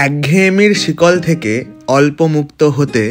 একঘেয়েমির শিকল থেকে অল্প মুক্ত হতে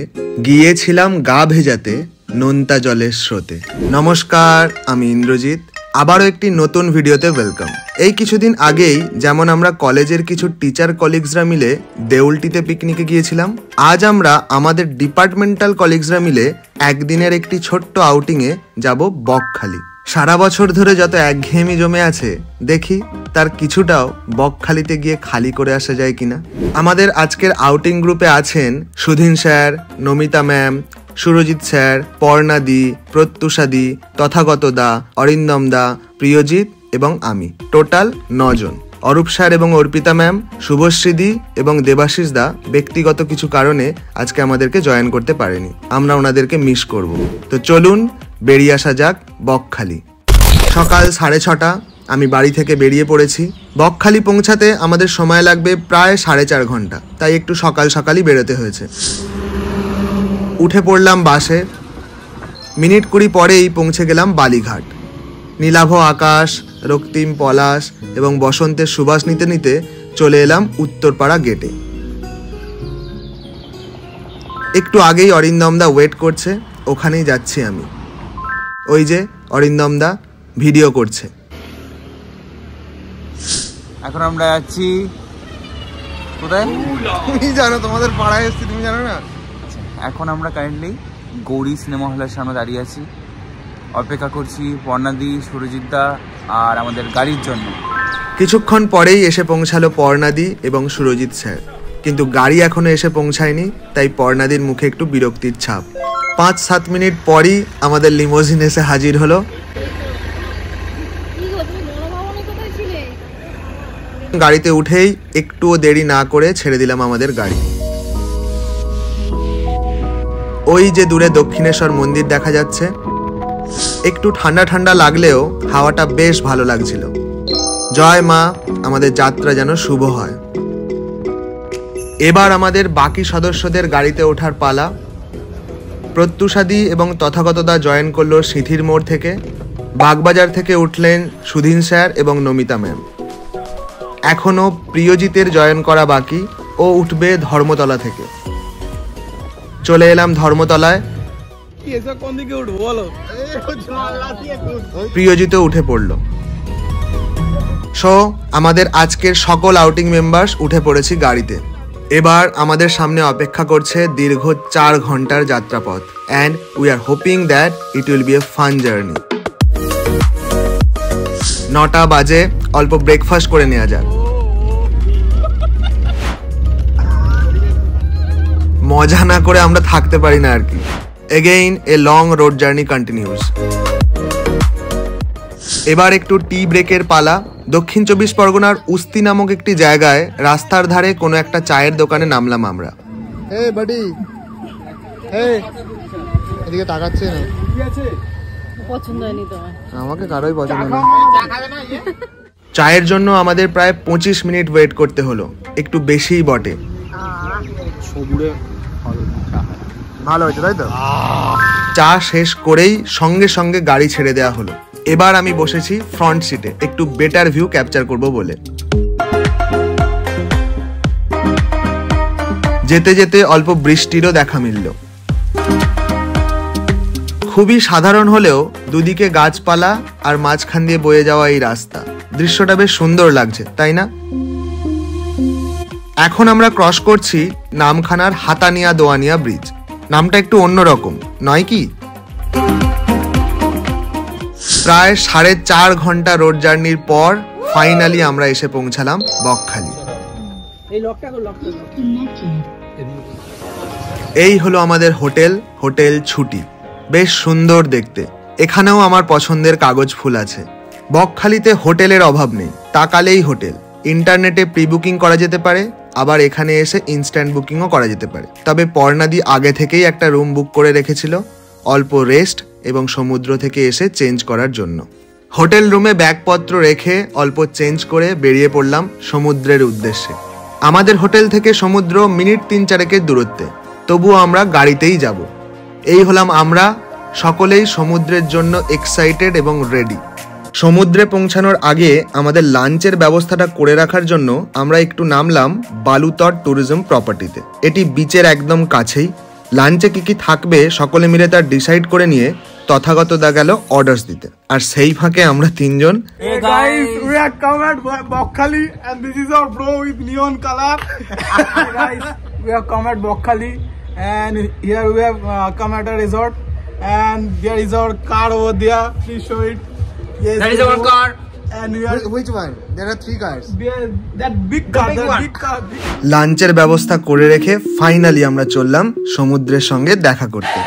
গিয়েছিলাম গা ভেজাতে নোনতা জলের স্রোতে। নমস্কার, আমি ইন্দ্রজিৎ। আবারও একটি নতুন ভিডিওতে ওয়েলকাম। এই কিছুদিন আগেই যেমন আমরা কলেজের কিছু টিচার কলিগসরা মিলে দেউলটিতে পিকনিকে গিয়েছিলাম, আজ আমরা আমাদের ডিপার্টমেন্টাল কলিগসরা মিলে একদিনের একটি ছোট্ট আউটিংয়ে যাব বকখালি। সারা বছর ধরে যত একঘেয়েমি জমে আছে, দেখি তার কিছুটাও বকখালিতে গিয়ে খালি করে আসা যায় কিনা। আমাদের আজকের আউটিং গ্রুপে আছেন Sudhin sir, Namita ma'am, Surajit sir, পর্ণাদি, প্রত্যুষাদি, তথাগত দা, অরিন্দম দা, প্রিয়জিৎ এবং আমি, টোটাল 9 জন। অরূপ স্যার এবং অর্পিতা ম্যাম, শুভশ্রীদি এবং দেবাশিস দা ব্যক্তিগত কিছু কারণে আজকে আমাদেরকে জয়েন করতে পারেনি। আমরা ওনাদেরকে মিস করব। তো চলুন বেরিয়ে আসা যাক বকখালি। সকাল 6:30 আমি বাড়ি থেকে বেরিয়ে পড়েছি। বকখালি পৌঁছাতে আমাদের সময় লাগবে প্রায় 4.5 ঘন্টা, তাই একটু সকাল সকালই বেরোতে হয়েছে। উঠে পড়লাম বাসে। মিনিট 20 পরেই পৌঁছে গেলাম বালিঘাট। নীলাভ আকাশ, রক্তিম পলাশ এবং বসন্তের সুবাস নিতে নিতে চলে এলাম উত্তরপাড়া গেটে। একটু আগেই অরিন্দম দা ওয়েট করছে, ওখানেই যাচ্ছি আমি। ওই যে অরিন্দম দা ভিডিও করছে। এখন আমরা যাচ্ছি কোথায়? তুমি জানো, তোমাদের পাড়ায় এসেছি, তুমি জানো না? এখন আমরা কারেন্টলি গৌরী সিনেমা হলের সামনে দাঁড়িয়ে আছি, অপেক্ষা করছি পর্ণাদি, সুরজিৎদা আর আমাদের গাড়ির জন্য। কিছুক্ষণ পরেই এসে পৌঁছালো পর্ণাদি এবং সুরজিৎ স্যার, কিন্তু গাড়ি এখনো এসে পৌঁছায়নি, তাই পর্ণাদির মুখে একটু বিরক্তির ছাপ। 5-7 মিনিট পরই আমাদের লিমোজিন এসে হাজির হলো। গাড়িতে উঠেই একটুও দেরি না করে ছেড়ে দিলাম আমাদের গাড়ি। ওই যে দূরে দক্ষিণেশ্বর মন্দির দেখা যাচ্ছে। একটু ঠান্ডা ঠান্ডা লাগলেও হাওয়াটা বেশ ভালো লাগছিল। জয় মা, আমাদের যাত্রা যেন শুভ হয়। এবার আমাদের বাকি সদস্যদের গাড়িতে ওঠার পালা। প্রত্যুষাদি এবং তথাগতদা জয়েন করলো সিঁথির মোড় থেকে। বাগবাজার থেকে উঠলেন সুধীন স্যার এবং নমিতা ম্যাম। এখনো প্রিয়জিতের জয়েন করা বাকি, ও উঠবে ধর্মতলা থেকে। চলে এলাম ধর্মতলায়। প্রিয়জিতও উঠে পড়ল। সো আমাদের আজকের সকল আউটিং মেম্বার্স উঠে পড়েছি গাড়িতে। এবার আমাদের সামনে অপেক্ষা করছে দীর্ঘ 4 ঘন্টার যাত্রাপথ, and we are hoping that it will be a fun journey. 9টা বাজে, অল্প ব্রেকফাস্ট করে নেওয়া যাক। মজা না করে আমরা থাকতে পারি না আর কি। Again a long road journey continuous. এবার একটু টি ব্রেকের পালা। দক্ষিণ 24 পরগনার উস্তি নামক একটি জায়গায় রাস্তার ধারে কোনো একটা চায়ের দোকানে নামলাম আমরা। এই বাডি, এই এদিকে তাকাচ্ছে না। পছন্দ হয়নি তোমার? আমাকে কারোই পছন্দ না। চায়ের জন্য আমাদের প্রায় 25 মিনিট ওয়েট করতে হলো, একটু বেশিই বটে। ভালো হয়েছে তাই তো? চা শেষ করেই সঙ্গে সঙ্গে গাড়ি ছেড়ে দেওয়া হলো। এবার আমি বসেছি ফ্রন্ট সিটে, একটু বেটার ভিউ ক্যাপচার করব বলে। যেতে যেতে অল্প বৃষ্টিরও দেখা মিলল। খুবই সাধারণ হলেও দুদিকে গাছপালা আর মাঝখান দিয়ে বয়ে যাওয়া এই রাস্তা, দৃশ্যটা বেশ সুন্দর লাগছে, তাই না? এখন আমরা ক্রস করছি নামখানার হাতানিয়া দোয়ানিয়া ব্রিজ। নামটা একটু অন্যরকম নয় কি? প্রায় 4.5 ঘন্টা রোড জার্নির পর ফাইনালি আমরা এসে পৌঁছালাম বকখালি। এই হলো আমাদের হোটেল ছুটি। বেশ সুন্দর দেখতে। এখানেও আমার পছন্দের কাগজ ফুল আছে। বকখালিতে হোটেলের অভাব নেই, তাকালেই হোটেল। ইন্টারনেটে প্রি বুকিং করা যেতে পারে, আবার এখানে এসে ইনস্ট্যান্ট বুকিংও করা যেতে পারে। তবে পর্ণাদি আগে থেকেই একটা রুম বুক করে রেখেছিল, অল্প রেস্ট এবং সমুদ্র থেকে এসে চেঞ্জ করার জন্য। হোটেল রুমে ব্যাগপত্র রেখে অল্প চেঞ্জ করে বেরিয়ে পড়লাম সমুদ্রের উদ্দেশ্যে। আমাদের হোটেল থেকে সমুদ্র মিনিট 3-4 দূরত্বে, তবুও আমরা গাড়িতেই যাব। এই হলাম আমরা, সকলেই সমুদ্রের জন্য এক্সাইটেড এবং রেডি। সমুদ্রে পৌঁছানোর আগে আমাদের লাঞ্চের ব্যবস্থাটা করে রাখার জন্য আমরা একটু নামলাম বালুতট ট্যুরিজম প্রপার্টিতে। এটি বিচের একদম কাছেই। লাঞ্চে কি কি থাকবে সকলে মিলে তার ডিসাইড করে নিয়ে তথাগত দা গেল অর্ডারস দিতে, আর সেই ফাঁকে আমরা তিনজন Hey guys, we are come at Bokhali and this is our bro with neon color. Hey guys, we have come at Bokhali and here we have come at a resort and there is our car over there. Please show it. Yes, That is our car. And we are Which one? There are 3 cars. that big car, big that one. big car. লাঞ্চের ব্যবস্থা করে রেখে finally আমরা চললাম সমুদ্রের সঙ্গে দেখা করতে।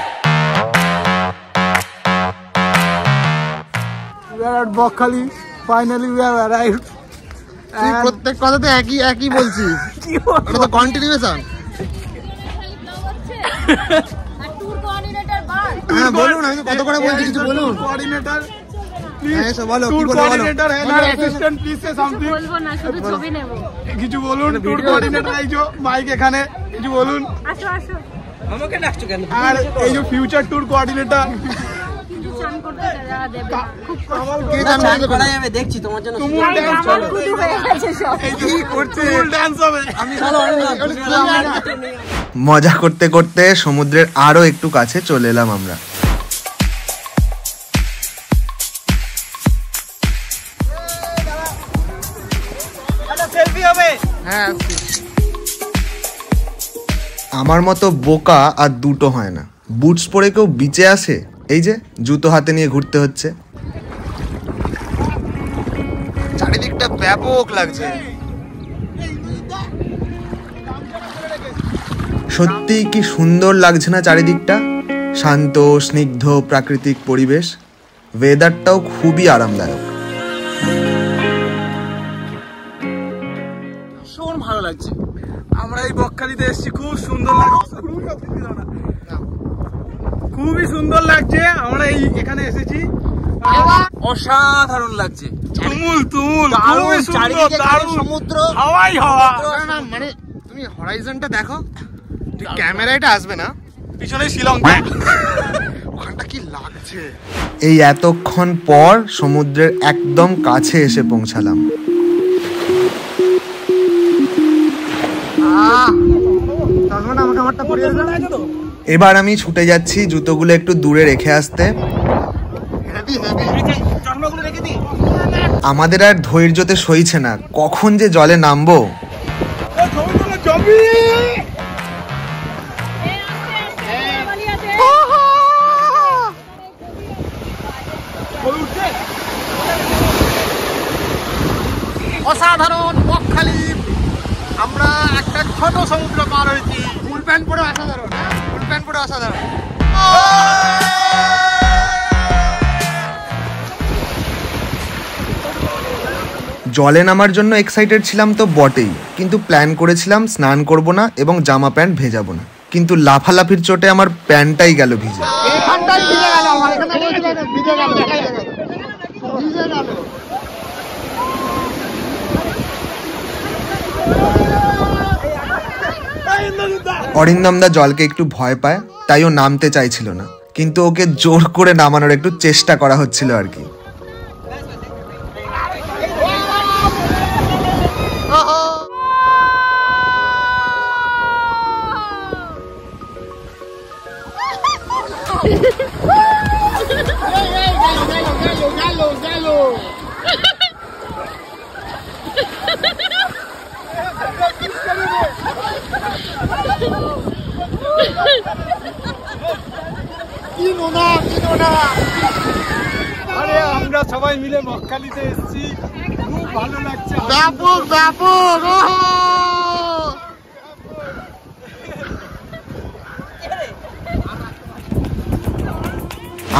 We are at Bokhali. Finally we have arrived. তুই প্রত্যেক কথাতে একই বলছিস। এটা তো কন্টিনিউয়েশন। হ্যাঁ বলুন, আমি তো কত করে বলছি, কিছু বলুন। Coordinator. হ্যাঁ এসো বলো, কি Tour বলবো বলো। coordinator and our assistant, please say something. বলবো না, শুধু ছবি নেব। কিছু বলুন, ট্যুর কোঅর্ডিনেটর আইজো মাইক এখানে, কিছু বলুন। আসো আসো, আমাকে ডাকছো কেন? আর এই যে ফিউচার ট্যুর কোঅর্ডিনেটর কিন্তু চান করতে দেওয়া দেবে না। খুব কে জানবে কষ্ট। আগে বলো। তুমুল তাই ড্যান্স আমার হবে, কুদু হয়ে গেছে সব। এই যে করছে তুমুল ড্যান্স হবে। মজা করতে করতে সমুদ্রের আরো একটু কাছে চলে এলাম আমরা। সেলফি হবে। হ্যাঁ আমার মতো বোকা আর দুটো হয় না। বুটস পরে কেউ বিচে আসে? এই যে জুতো হাতে নিয়ে ঘুরতে হচ্ছে। চারিদিকটা ব্যাপক লাগছে। সত্যি কি সুন্দর লাগছে না চারিদিকটা? শান্ত স্নিগ্ধ প্রাকৃতিক পরিবেশ, ওয়েদারটাও খুবই আরামদায়ক। ভীষণ ভালো লাগছে। আমরা এই বকখালিতে এসেছি, খুব সুন্দর লাগছে, খুবই সুন্দর লাগছে। আমরা এই এখানে এসেছি, অসাধারণ লাগছে। তুমুল খুবই সুন্দর, দারুণ সমুদ্র, হাওয়াই হাওয়া। না মানে তুমি হরাইজনটা দেখো, ঠিক ক্যামেরাটা আসবে না, পিছনে শিলং। ওখানটা কি লাগছে। এই এতক্ষণ পর সমুদ্রের একদম কাছে এসে পৌঁছালাম। চশমাটা আমাকে আমারটা পরিয়ে দাও। এবার আমি ছুটে যাচ্ছি জুতোগুলো একটু দূরে রেখে আসতে। হেভি চশমাগুলো রেখে দিই। আমাদের আর ধৈর্যতে সইছে না, কখন যে জলে নামবো। ছবিগুলো জমি। অসাধারণ বকখালি। আমরা একটা ছোট সমুদ্র পার হয়েছি। ফুল প্যান্ট পরে অসাধারণ, ফুল প্যান্ট পরে অসাধারণ। জলে নামার জন্য এক্সাইটেড ছিলাম তো বটেই, কিন্তু প্ল্যান করেছিলাম স্নান করব না এবং জামা প্যান্ট ভেজাবো না। কিন্তু লাফালাফির চোটে আমার প্যান্টটাই গেল ভিজে। এখানটাই ভিজে গেল, আমার এখানে ভিজে গেল, ভিজে গেল। অরিন্দমদা জলকে একটু ভয় পায়, তাই ও নামতে চাইছিল না, কিন্তু ওকে জোর করে নামানোর একটু চেষ্টা করা হচ্ছিল আর কি। আরে আমরা সবাই মিলে বকখালিতে এসেছি, খুব ভালো লাগছে। ব্যাপক ব্যাপক।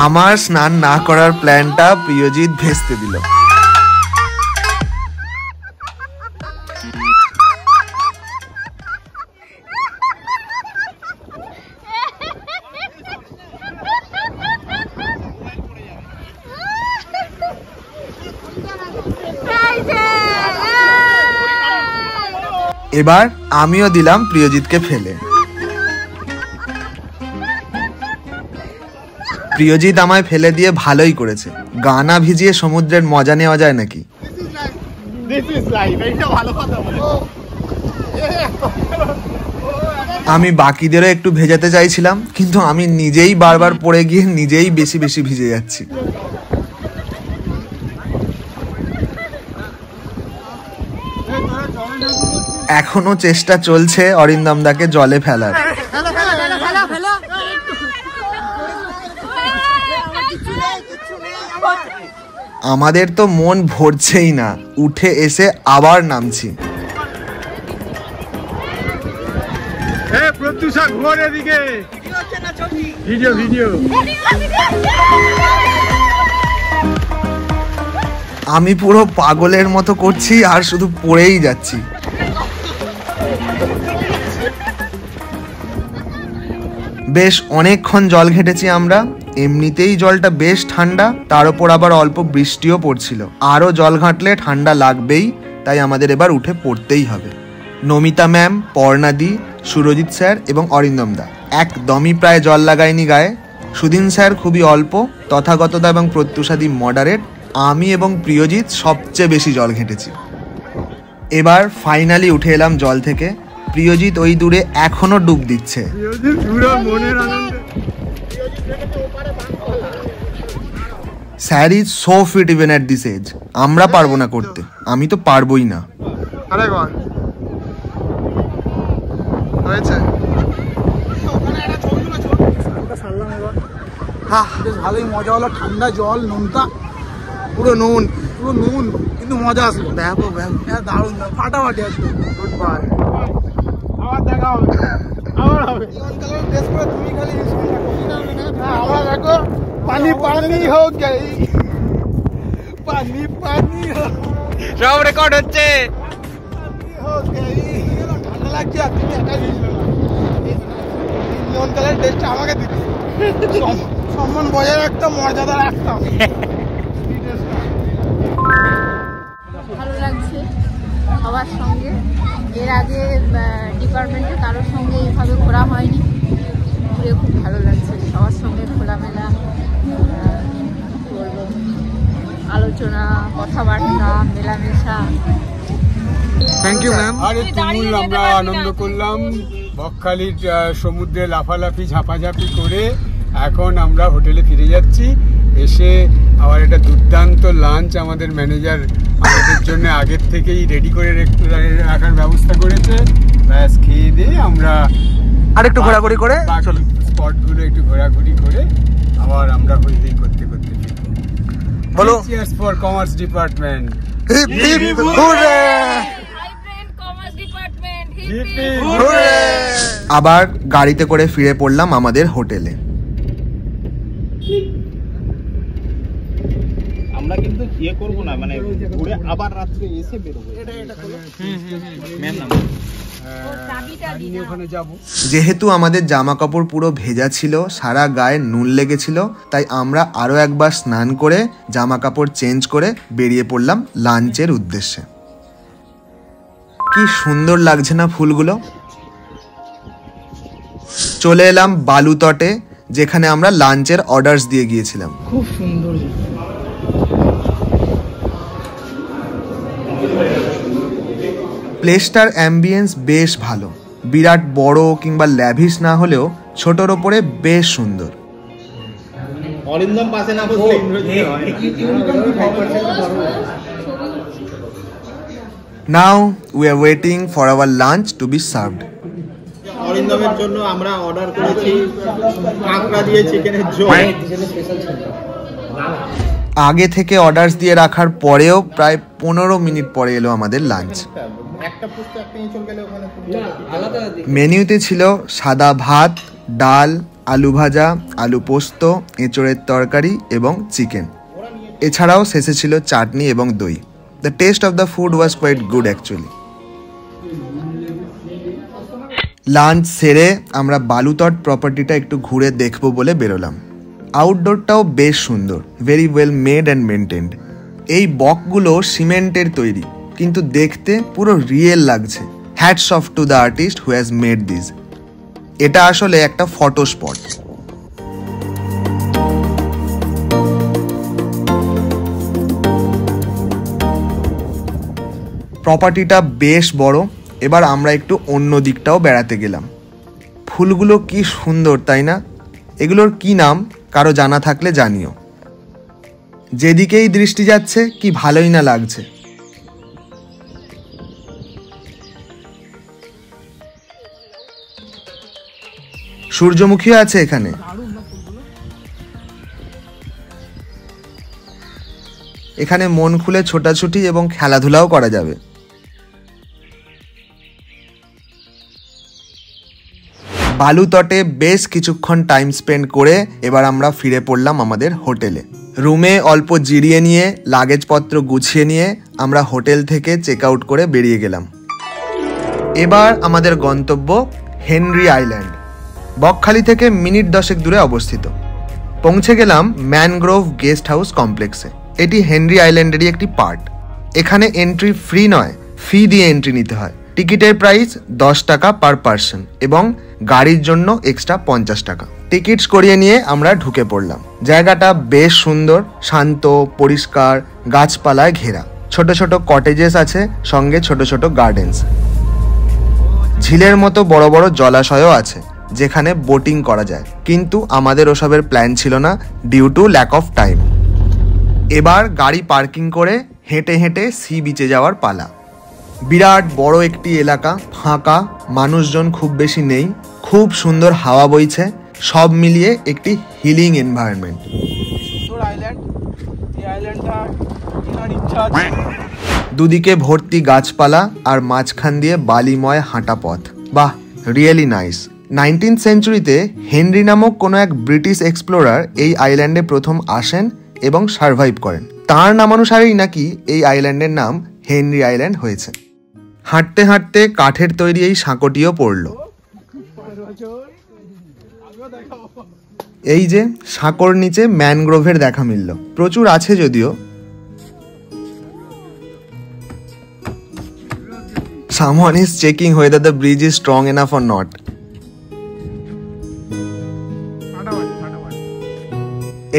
আমার স্নান না করার প্ল্যানটা প্রিয়জিৎ ভেস্তে দিল। এবার আমিও দিলাম প্রিয়জিৎকে ফেলে। প্রিয়জিৎ আমায় ফেলে দিয়ে ভালোই করেছে। গানা ভিজিয়ে সমুদ্রের মজা নেওয়া যায় নাকি? আমি বাকিদেরও একটু ভেজাতে চাইছিলাম, কিন্তু আমি নিজেই বারবার পড়ে গিয়ে নিজেই বেশি বেশি ভিজে যাচ্ছি। এখনো চেষ্টা চলছে অরিন্দম দাকে জলে ফেলার। আমাদের তো মন ভরছেই না, উঠে এসে আবার নামছি। আমি পুরো পাগলের মতো করছি আর শুধু পড়েই যাচ্ছি। বেশ অনেকক্ষণ জল ঘেটেছি আমরা। এমনিতেই জলটা বেশ ঠান্ডা, তার উপর আবার অল্প বৃষ্টিও পড়ছিল। আরও জল ঘাঁটলে ঠান্ডা লাগবেই, তাই আমাদের এবার উঠে পড়তেই হবে। নমিতা ম্যাম, পর্ণাদি, সুরজিৎ স্যার এবং অরিন্দম দা একদমই প্রায় জল লাগায়নি গায়ে। সুদিন স্যার খুবই অল্প, তথাগতদা এবং প্রত্যুষাদি মডারেট, আমি এবং প্রিয়জিৎ সবচেয়ে বেশি জল ঘেঁটেছি। এবার ফাইনালি উঠে এলাম জল থেকে। প্রিয়জিৎ ওই দূরে এখনো ডুব দিচ্ছে। Sir is so fit even at this age. আমরা পারবো না করতে, আমি তো পারবোই না। ভালোই মজা হলো, ঠান্ডা জল, নুনটা পুরো নুন, কিন্তু মজা আসলো। দারুণ ফাটাফাটি আসলো। গুড বাই, আবার দেখা হবে, আবার হবে। তুমি খালি আমরা দেখো পানি পানি হোক গেই, পানি পানি সব রেকর্ড হচ্ছে। ঠান্ডা লাগছে আর তুমি একা গিয়েছিল নিয়ন কালের টেস্টটা আমাকে দিতে, সম্মান বজায় রাখতাম, মর্যাদা রাখতাম। ভালো লাগছে সবার সঙ্গে। এর আগে ডিপার্টমেন্টে কারোর সঙ্গে এইভাবে ঘোরা হয়নি, ঘুরে খুব ভালো লাগছে। সবার সঙ্গে খোলামেলা বলবো আলোচনা, কথাবার্তা, মেলামেশা। Thank you ma'am. আরে তুমুল আমরা আনন্দ করলাম, বকখালির সমুদ্রে লাফালাফি ঝাপাঝাপি করে এখন আমরা হোটেলে ফিরে যাচ্ছি। এসে আবার একটা দুর্দান্ত লাঞ্চ আমাদের ম্যানেজার আমাদের জন্য আগের থেকেই রেডি করে রাখার ব্যবস্থা করেছে। ব্যাস খেয়ে দিয়ে আমরা আর একটু ঘোরাঘুরি করে স্পটগুলো একটু ঘোরাঘুরি করে আবার আমরা হইতেই করতে করতে বলো চিয়ার্স ফর কমার্স ডিপার্টমেন্ট। আবার গাড়িতে করে ফিরে পড়লাম আমাদের হোটেলে। আমরা কিন্তু ইয়ে করবো না, মানে ঘুরে আবার রাত্রে এসে বেরোবো। যেহেতু আমাদের জামা কাপড় পুরো ভেজা ছিল, সারা গায়ে নুন লেগেছিল, তাই আমরা আরো একবার স্নান করে জামা কাপড় চেঞ্জ করে বেরিয়ে পড়লাম লাঞ্চের উদ্দেশ্যে। কি সুন্দর লাগছে না ফুলগুলো। চলে এলাম বালুতটে, যেখানে আমরা লাঞ্চের অর্ডারস দিয়ে গিয়েছিলাম। খুব সুন্দর। প্লেসটার অ্যাম্বিয়েন্স বেশ ভালো, বিরাট বড় কিংবা ল্যাভিশ না হলেও ছোটর ওপরে বেশ সুন্দর। অরিন্দম পাশে না বসলে now we are waiting for our lunch to be served. অরিন্দমের জন্য আমরা অর্ডার করেছি কাঁকড়া দিয়ে চিকেনের ঝোল। আগে থেকে অর্ডারস দিয়ে রাখার পরেও প্রায় 15 মিনিট পরে এলো আমাদের লাঞ্চ। মেনুতে ছিল সাদা ভাত, ডাল, আলু ভাজা, আলু পোস্ত, এঁচড়ের তরকারি এবং চিকেন। এছাড়াও শেষে ছিল চাটনি এবং দই। The taste of the food was quite good actually. Lunch সেরে আমরা বালুতট প্রপার্টিটা একটু ঘুরে দেখবো বলে বেরোলাম। আউটডোরটাও বেশ সুন্দর, very well made and maintained. এই বকগুলো সিমেন্টের তৈরি, কিন্তু দেখতে পুরো রিয়েল লাগছে। Hats off to the artist who has made this. এটা আসলে একটা ফটো স্পট। প্রপার্টিটা বেশ বড়। এবার আমরা একটু অন্য দিকটাও বেড়াতে গেলাম। ফুলগুলো কি সুন্দর, তাই না? এগুলোর কি নাম কারো জানা থাকলে জানিও। যেদিকেই দৃষ্টি যাচ্ছে কি ভালোই না লাগছে। সূর্যমুখী আছে এখানে। এখানে মন খুলে ছোটাছুটি এবং খেলাধুলাও করা যাবে। বালু তটে বেশ কিছুক্ষণ টাইম স্পেন্ড করে এবার আমরা ফিরে পড়লাম আমাদের হোটেলে। রুমে অল্প জিরিয়ে নিয়ে লাগেজপত্র গুছিয়ে নিয়ে আমরা হোটেল থেকে চেক আউট করে বেরিয়ে গেলাম। এবার আমাদের গন্তব্য হেনরি আইল্যান্ড, বকখালি থেকে মিনিট 10 দূরে অবস্থিত। পৌঁছে গেলাম ম্যানগ্রোভ গেস্ট হাউস কমপ্লেক্সে। এটি হেনরি আইল্যান্ডেরই একটি পার্ট। এখানে এন্ট্রি ফ্রি নয়, ফি দিয়ে এন্ট্রি নিতে হয়। টিকিটের প্রাইস 10 টাকা পার পার্সন এবং গাড়ির জন্য এক্সট্রা 50 টাকা। টিকিটস করিয়ে নিয়ে আমরা ঢুকে পড়লাম। জায়গাটা বেশ সুন্দর, শান্ত, পরিষ্কার, গাছপালায় ঘেরা। ছোট ছোট কটেজেস আছে, সঙ্গে ছোট ছোট গার্ডেন্স। ঝিলের মতো বড় বড় জলাশয়ও আছে যেখানে বোটিং করা যায়, কিন্তু আমাদের ওসবের প্ল্যান ছিল না due to lack of time. এবার গাড়ি পার্কিং করে হেঁটে হেঁটে সি বিচে যাওয়ার পালা। বিরাট বড় একটি এলাকা, ফাঁকা, মানুষজন খুব বেশি নেই, খুব সুন্দর হাওয়া বইছে, সব মিলিয়ে একটি হিলিং এনভায়রনমেন্ট। দুদিকে ভর্তি গাছপালা আর মাঝখান দিয়ে বালিময় হাঁটা পথ। বাহ, রিয়েলি নাইস। 19th সেঞ্চুরিতে হেনরি নামক কোনো এক ব্রিটিশ এক্সপ্লোরার এই আইল্যান্ডে প্রথম আসেন এবং সার্ভাইভ করেন। তার নামানুসারেই নাকি এই আইল্যান্ডের নাম হেনরি আইল্যান্ড হয়েছে। হাঁটতে হাঁটতে কাঠের তৈরি এই সাঁকোটিও পড়ল। এই যে সাঁকোর নিচে ম্যানগ্রোভের দেখা মিলল। প্রচুর আছে যদিও। Someone is checking whether the bridge is strong enough or not.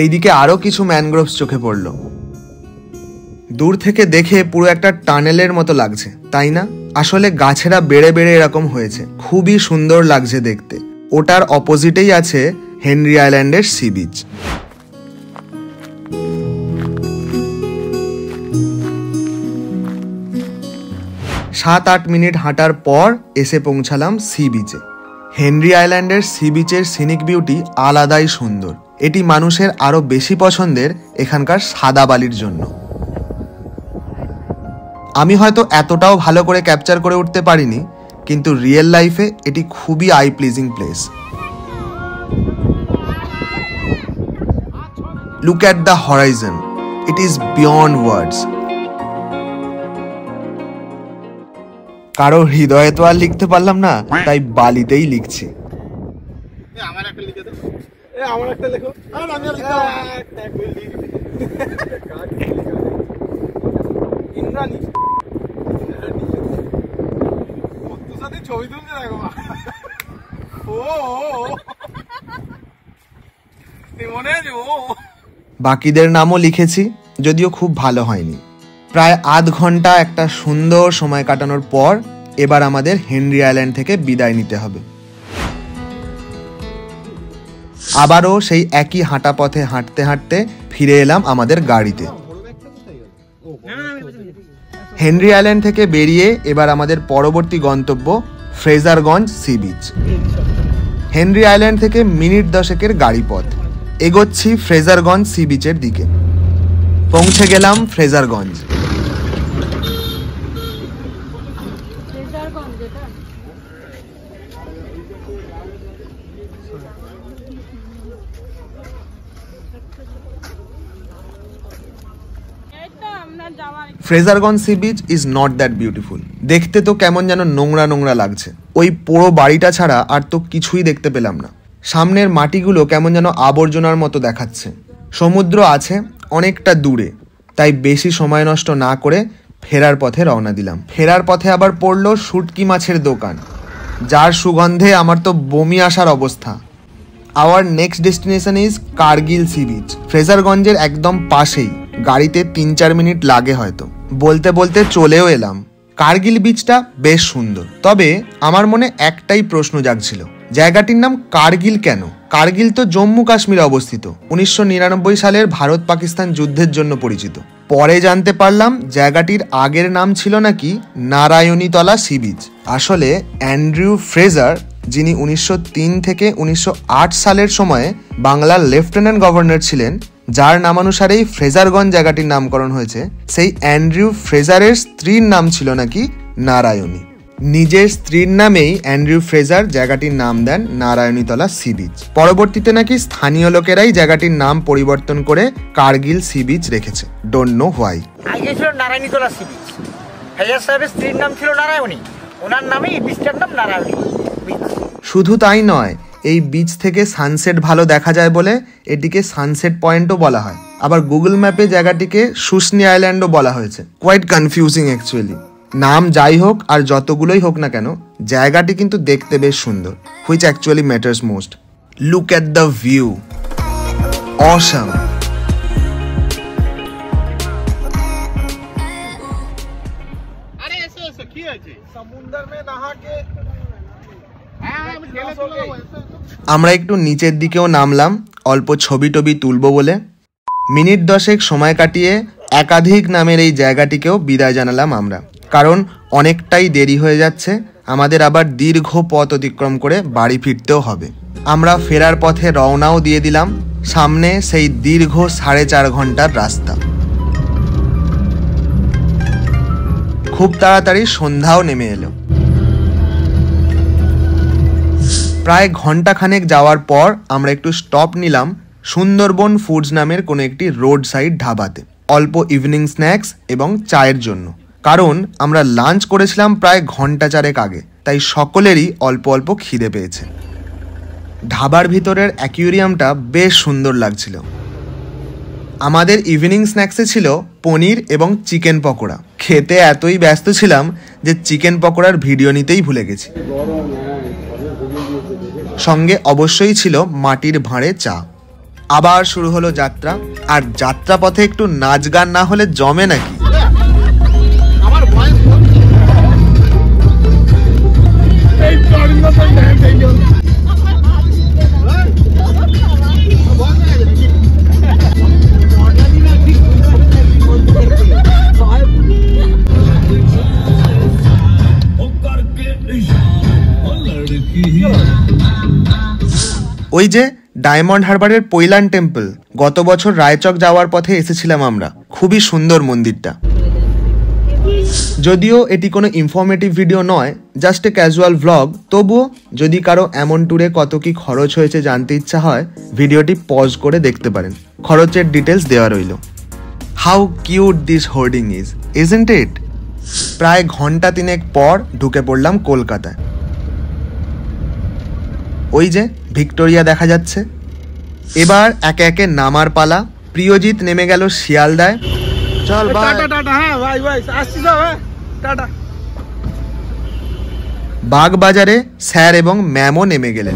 এইদিকে আরো কিছু ম্যানগ্রোভস চোখে পড়ল। দূর থেকে দেখে পুরো একটা টানেলের মতো লাগছে, তাই না? আসলে গাছেরা বেড়ে বেড়ে এরকম হয়েছে, খুবই সুন্দর লাগছে দেখতে। ওটার অপোজিটেই আছে হেনরি আইল্যান্ডের সি বিচ। সাত 8 মিনিট হাঁটার পর এসে পৌঁছালাম সি বিচে। হেনরি আইল্যান্ডের সি বিচের সিনিক বিউটি আলাদাই সুন্দর। এটি মানুষের আরো বেশি পছন্দের এখানকার সাদা বালির জন্য। আমি হয়তো এতটাও ভালো করে ক্যাপচার করে উঠতে পারিনি, কিন্তু রিয়েল লাইফে এটি খুবই eye pleasing place. Look at the horizon, it is beyond words. কারো হৃদয়ে তো আর লিখতে পারলাম না, তাই বালিতেই লিখছি। আমার একটা লিখে দাও। আমার একটা লেখো। আমি আর লিখতে ইন্দ্রাণী তুই সাথে ছবি তুলতে দেখো। মনে আছে? বাকিদের নামও লিখেছি, যদিও খুব ভালো হয়নি। প্রায় আধ ঘন্টা একটা সুন্দর সময় কাটানোর পর এবার আমাদের হেনরি আইল্যান্ড থেকে বিদায় নিতে হবে। আবারও সেই একই হাঁটা পথে হাঁটতে হাঁটতে ফিরে এলাম আমাদের গাড়িতে। হেনরি আইল্যান্ড থেকে বেরিয়ে এবার আমাদের পরবর্তী গন্তব্য Fraserganj sea beach. Henry island থেকে মিনিট 10 গাড়ি পথ। এগোচ্ছি ফ্রেজারগঞ্জ সি বিচের দিকে। পৌঁছে গেলাম Fraserganj. Fraserganj sea beach is not that beautiful. দেখতে তো কেমন যেন নোংরা নোংরা লাগছে। ওই পুরো বাড়িটা ছাড়া আর তো কিছুই দেখতে পেলাম না। সামনের মাটিগুলো কেমন যেন আবর্জনার মতো দেখাচ্ছে। সমুদ্র আছে অনেকটা দূরে, তাই বেশি সময় নষ্ট না করে ফেরার পথে রওনা দিলাম। ফেরার পথে আবার পড়ল শুটকি মাছের দোকান, যার সুগন্ধে আমার তো বমি আসার অবস্থা। Our next destination is Kargil sea beach. ফ্রেজারগঞ্জের একদম পাশেই, গাড়িতে 3-4 মিনিট লাগে হয়তো। বলতে বলতে চলেও এলাম কার্গিল বিচটা বেশ সুন্দর, তবে আমার মনে একটাই প্রশ্ন জাগছিল, জায়গাটির নাম কার্গিল কেন? কার্গিল তো জম্মু কাশ্মীরে অবস্থিত, 1999 সালের ভারত পাকিস্তান যুদ্ধের জন্য পরিচিত। পরে জানতে পারলাম জায়গাটির আগের নাম ছিল নাকি নারায়ণীতলা সি বিচ। আসলে অ্যান্ড্রিউ ফ্রেজার, যিনি 1903 থেকে 1908 সালের সময়ে বাংলার লেফটেন্যান্ট গভর্নর ছিলেন, যার নামানুসারেই ফ্রেজারগঞ্জ জায়গাটির নামকরণ হয়েছে, সেই অ্যান্ড্রিউ ফ্রেজারের স্ত্রীর নাম ছিল নাকি নারায়ণী। নিজের স্ত্রীর নামেই অ্যান্ড্রিউ ফ্রেজার জায়গাটির নাম দেন নারায়ণীতলা সি বিচ। পরবর্তীতে নাকি স্থানীয় লোকেরাই জায়গাটির নাম পরিবর্তন করে কার্গিল সি বিচ রেখেছে। Don't know why. আগে ছিল নারায়ণীতলা সি বিচ, ফেজার সাহেবের স্ত্রীর নাম ছিল নারায়ণী, ওনার নামে এই বিচটার নাম নারায়ণী বিচ। শুধু তাই নয়, এই বিচ থেকে সানসেট ভালো দেখা যায় বলে এটিকে সানসেট পয়েন্টও বলা হয়। আবার গুগল ম্যাপে জায়গাটিকে শুশনি আইল্যান্ডও বলা হয়েছে। Quite confusing actually. নাম যাই হোক আর যতগুলোই হোক না কেন, জায়গাটি কিন্তু দেখতে বেশ সুন্দর, which actually matters most. Look at the view, awesome. अरे ऐसे ऐसे की है जी समुंदर में नहा के আমরা একটু নিচের দিকেও নামলাম অল্প ছবি টবি তুলবো বলে। মিনিট 10 সময় কাটিয়ে একাধিক নামের এই জায়গাটিকেও বিদায় জানালাম আমরা, কারণ অনেকটাই দেরি হয়ে যাচ্ছে, আমাদের আবার দীর্ঘ পথ অতিক্রম করে বাড়ি ফিরতেও হবে। আমরা ফেরার পথে রওনাও দিয়ে দিলাম, সামনে সেই দীর্ঘ 4.5 ঘন্টার রাস্তা। খুব তাড়াতাড়ি সন্ধ্যাও নেমে এলো। প্রায় ঘন্টাখানেক যাওয়ার পর আমরা একটু স্টপ নিলাম সুন্দরবন ফুডস নামের কোনো একটি রোড সাইড ধাবাতে, অল্প ইভিনিং স্ন্যাক্স এবং চায়ের জন্য। কারণ আমরা লাঞ্চ করেছিলাম প্রায় ঘন্টা 4 আগে, তাই সকলেরই অল্প অল্প খিদে পেয়েছে। ধাবার ভিতরের অ্যাকুয়ারিয়ামটা বেশ সুন্দর লাগছিল। আমাদের ইভিনিং স্ন্যাক্সে ছিল পনির এবং চিকেন পকোড়া। খেতে এতই ব্যস্ত ছিলাম যে চিকেন পকোড়ার ভিডিও নিতেই ভুলে গেছি। সঙ্গে অবশ্যই ছিল মাটির ভাঁড়ে চা। আবার শুরু হলো যাত্রা, আর যাত্রা পথে একটু নাচ গান না হলে জমে নাকি। ওই যে ডায়মন্ড হারবারের পৈলান টেম্পল, গত বছর রায়চক যাওয়ার পথে এসেছিলাম আমরা, খুবই সুন্দর মন্দিরটা। যদিও এটি কোনো ইনফরমেটিভ ভিডিও নয়, জাস্ট এ ক্যাজুয়াল ভ্লগ, তবুও যদি কারো এমন ট্যুরে কত কি খরচ হয়েছে জানতে ইচ্ছা হয়, ভিডিওটি পজ করে দেখতে পারেন, খরচের ডিটেলস দেওয়া রইল। How cute this hoarding is, isn't it? প্রায় ঘন্টা 3 পর ঢুকে পড়লাম কলকাতায়। ওই যে ভিক্টোরিয়া দেখা যাচ্ছে। এবার একে একে নামার পালা। প্রিয়জিৎ নেমে গেল শিয়ালদায়। চল টাটা টাটা, হ্যাঁ ভাই ভাই আসছি, যাও, হ্যাঁ টাটা। বাগবাজারে স্যার এবং ম্যামও নেমে গেলেন।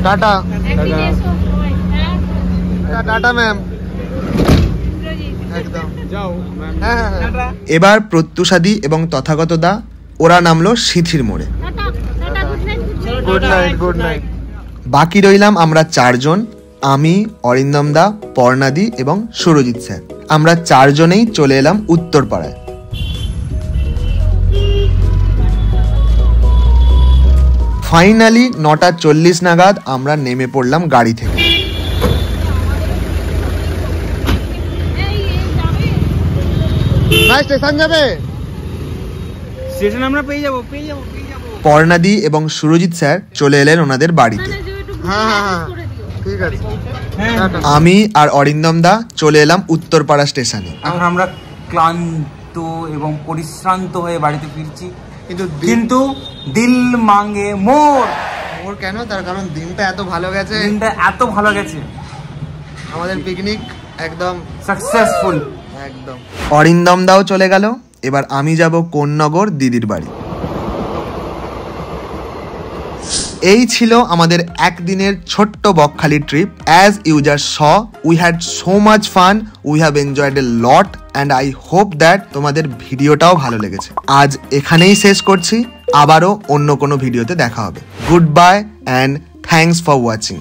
টাটা টাটা ম্যাম, একদম যাও এবার প্রত্যুষাদি এবং তথাগত দা ওরা নামলো সিথির মোড়ে। Good night, good night. বাকি রইলাম আমরা 4 জন, আমি, অরিন্দম দা, পর্ণাদি এবং সুরজিৎ স্যার। আমরা 4 জনেই চলে এলাম উত্তরপাড়ায়। ফাইনালি 9:40 নাগাদ আমরা নেমে পড়লাম গাড়ি থেকে। স্টেশন যাবে, স্টেশন আমরা পেয়ে যাবো। পর্ণাদি এবং সুরজিৎ স্যার চলে এলেন ওনাদের বাড়িতে। ঠিক আছে। আমি আর অরিন্দম দা চলে এলাম উত্তরপাড়া স্টেশনে। এখন আমরা ক্লান্ত এবং পরিশ্রান্ত হয়ে বাড়িতে ফিরছি, কিন্তু দিল মাঙ্গে মোর। মোর কেন? তার কারণ দিনটা এত ভালো গেছে, আমাদের পিকনিক একদম সাকসেসফুল। একদম। অরিন্দম দাও চলে গেল। এবার আমি যাব কোন্নগর দিদির বাড়ি। এই ছিল আমাদের একদিনের ছোট্ট Bakkhali trip. As you just saw, we had so much fun, we have enjoyed a lot and I hope that তোমাদের ভিডিওটাও ভালো লেগেছে। আজ এখানেই শেষ করছি, আবারও অন্য কোনো ভিডিওতে দেখা হবে। Good bye and thanks for watching.